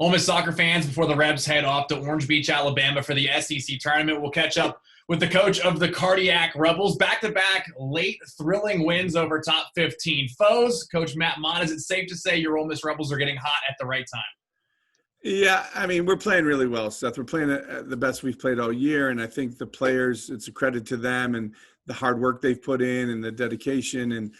Ole Miss soccer fans, before the Rebs head off to Orange Beach, Alabama for the SEC tournament, we'll catch up with the coach of the Cardiac Rebels. Back-to-back late thrilling wins over top 15 foes. Coach Mott, is it safe to say your Ole Miss Rebels are getting hot at the right time? Yeah, I mean, we're playing really well, Seth. We're playing the best we've played all year, and I think the players, it's a credit to them and the hard work they've put in and the dedication and,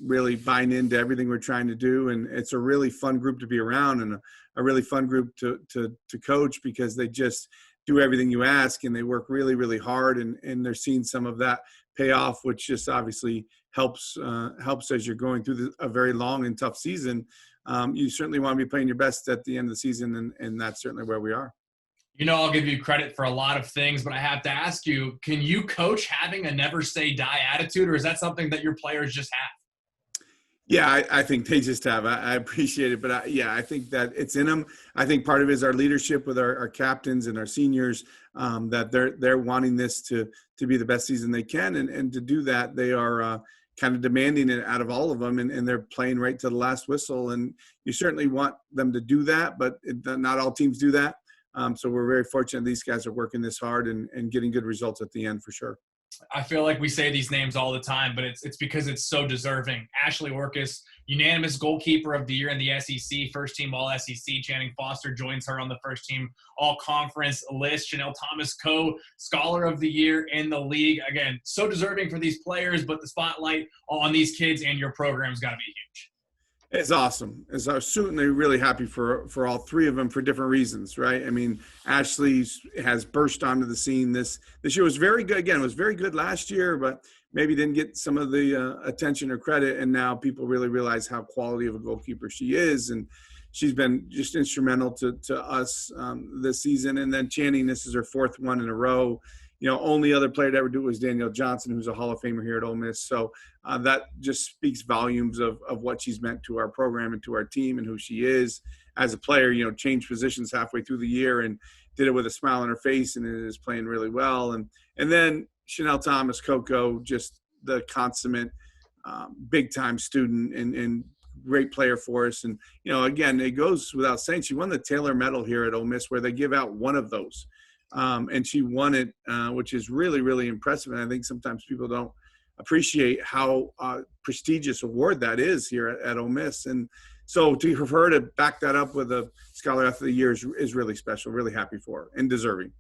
really buying into everything we're trying to do. And it's a really fun group to be around and a really fun group to coach because they just do everything you ask and they work really, really hard. And they're seeing some of that pay off, which just obviously helps as you're going through a very long and tough season. You certainly want to be playing your best at the end of the season, and that's certainly where we are. I'll give you credit for a lot of things, but I have to ask you, can you coach having a never say die attitude, or is that something that your players just have? Yeah, I think they just have. I appreciate it, but I think that it's in them. I think part of it is our leadership with our captains and our seniors, that they're wanting this to be the best season they can, and to do that, they are kind of demanding it out of all of them, and they're playing right to the last whistle. And you certainly want them to do that, but not all teams do that. So we're very fortunate these guys are working this hard and getting good results at the end for sure. I feel like we say these names all the time, but it's because it's so deserving. Ashley Orcus, unanimous goalkeeper of the year in the SEC, first team All-SEC. Channing Foster joins her on the first team All-Conference list. Chanel Thomas, co-scholar of the year in the league. Again, so deserving for these players, but the spotlight on these kids and your program's got to be huge. It's awesome. I'm certainly really happy for all three of them for different reasons, right? I mean, Ashley has burst onto the scene. This year was very good. Again, it was very good last year, but maybe didn't get some of the attention or credit. And now people really realize how quality of a goalkeeper she is. And she's been just instrumental to us this season. And then Channing, this is her fourth one in a row. Only other player to ever do it was Danielle Johnson, who's a Hall of Famer here at Ole Miss. So that just speaks volumes of what she's meant to our program and to our team and who she is as a player. Changed positions halfway through the year and did it with a smile on her face, and it is playing really well. And then Chanel Thomas, Coco, just the consummate big-time student and great player for us. And, again, it goes without saying, she won the Taylor Medal here at Ole Miss, where they give out one of those. And she won it, which is really, really impressive. And I think sometimes people don't appreciate how prestigious award that is here at Ole Miss. And so for her to back that up with a Scholar Athlete of the Year is really special, really happy for her and deserving.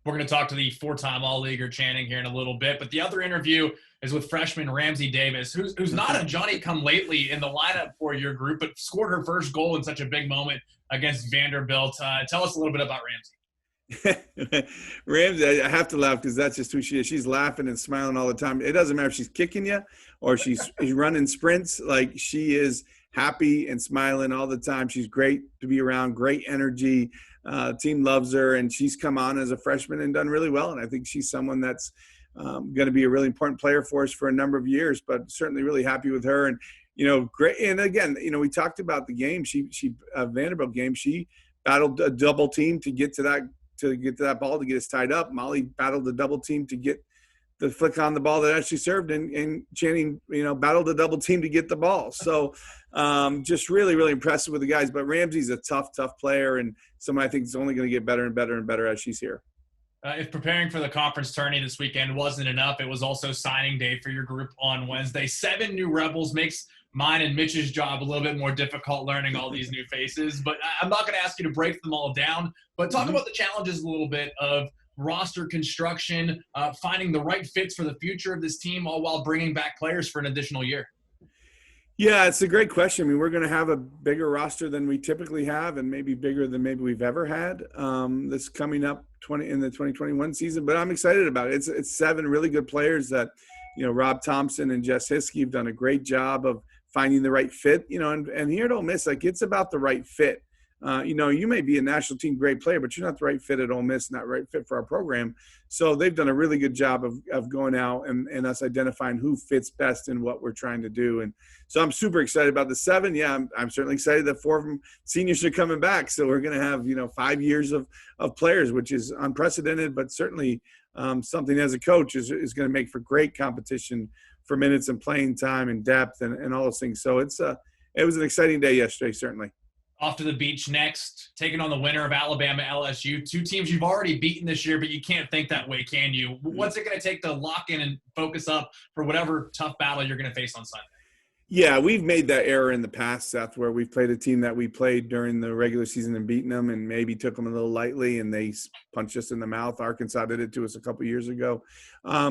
We're going to talk to the four-time All-Leaguer Channing here in a little bit, but the other interview is with freshman Ramsey Davis, who's not a Johnny-come-lately in the lineup for your group, but scored her first goal in such a big moment against Vanderbilt. Tell us a little bit about Ramsey. Ramsey, I have to laugh because that's just who she is. She's laughing and smiling all the time. It doesn't matter if she's kicking you or she's running sprints. Like, she is happy and smiling all the time. She's great to be around, great energy. Team loves her, and she's come on as a freshman and done really well. And I think she's someone that's going to be a really important player for us for a number of years, but certainly really happy with her. And, great. And again, we talked about the game. She Vanderbilt game, she battled a double team to get to that ball, to get us tied up. Molly battled a double team to get the flick on the ball that actually served, and Channing, battled a double team to get the ball. So just really, really impressive with the guys. But Ramsey's a tough player, and someone I think is only going to get better and better and better as she's here. If preparing for the conference tourney this weekend wasn't enough, it was also signing day for your group on Wednesday. 7 new Rebels makes mine and Mitch's job a little bit more difficult learning all these new faces. But I'm not going to ask you to break them all down, but talk about the challenges a little bit of roster construction, finding the right fits for the future of this team, all while bringing back players for an additional year. Yeah, it's a great question. I mean, we're going to have a bigger roster than we typically have, and maybe bigger than maybe we've ever had this coming up in the 2021 season. But I'm excited about it. It's 7 really good players that, Rob Thompson and Jess Hiskey have done a great job of finding the right fit. And here at Ole Miss, it's about the right fit. You may be a national team great player, but you're not the right fit at Ole Miss, not the right fit for our program. So they've done a really good job of going out and us identifying who fits best in what we're trying to do. And so I'm super excited about the 7. Yeah, I'm certainly excited that 4 of them seniors are coming back. So we're going to have, 5 years of players, which is unprecedented, but certainly something as a coach is going to make for great competition for minutes and playing time and depth and all those things. So it was an exciting day yesterday, certainly. off to the beach next, taking on the winner of Alabama LSU. Two teams you've already beaten this year, but you can't think that way, can you? What's it going to take to lock in and focus up for whatever tough battle you're going to face on Sunday? Yeah, we've made that error in the past, Seth, where we've played a team that we played during the regular season and beaten them and maybe took them a little lightly and they punched us in the mouth. Arkansas did it to us a couple years ago.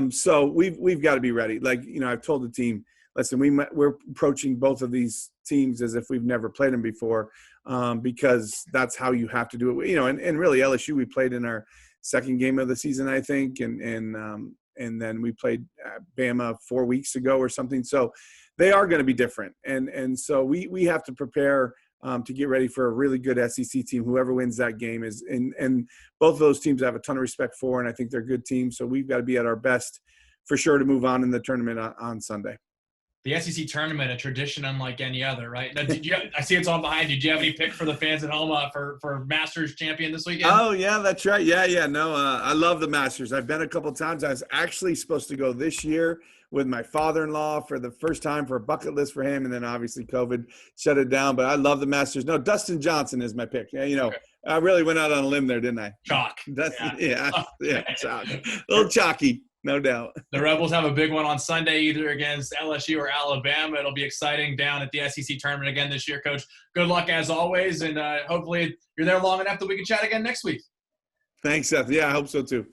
So we've got to be ready. Like, I've told the team, listen, we're approaching both of these teams as if we've never played them before, because that's how you have to do it. And really LSU, we played in our second game of the season, I think. And then we played Bama 4 weeks ago or something. So they are going to be different. And so we have to prepare to get ready for a really good SEC team. Whoever wins that game is – and both of those teams I have a ton of respect for, and I think they're good teams. So we've got to be at our best for sure to move on in the tournament on Sunday. The SEC tournament, a tradition unlike any other, right? Now, I see it's on behind you. Did you have any pick for the fans at home for Masters champion this weekend? Oh, yeah, that's right. Yeah. No, I love the Masters. I've been a couple of times. I was actually supposed to go this year with my father-in-law for the first time for a bucket list for him, and then obviously COVID shut it down. But I love the Masters. No, Dustin Johnson is my pick. Yeah, okay. I really went out on a limb there, didn't I? Chalk. Chalk. A little chalky. No doubt. The Rebels have a big one on Sunday, either against LSU or Alabama. It'll be exciting down at the SEC tournament again this year, Coach. Good luck as always, and hopefully you're there long enough that we can chat again next week. Thanks, Seth. Yeah, I hope so too.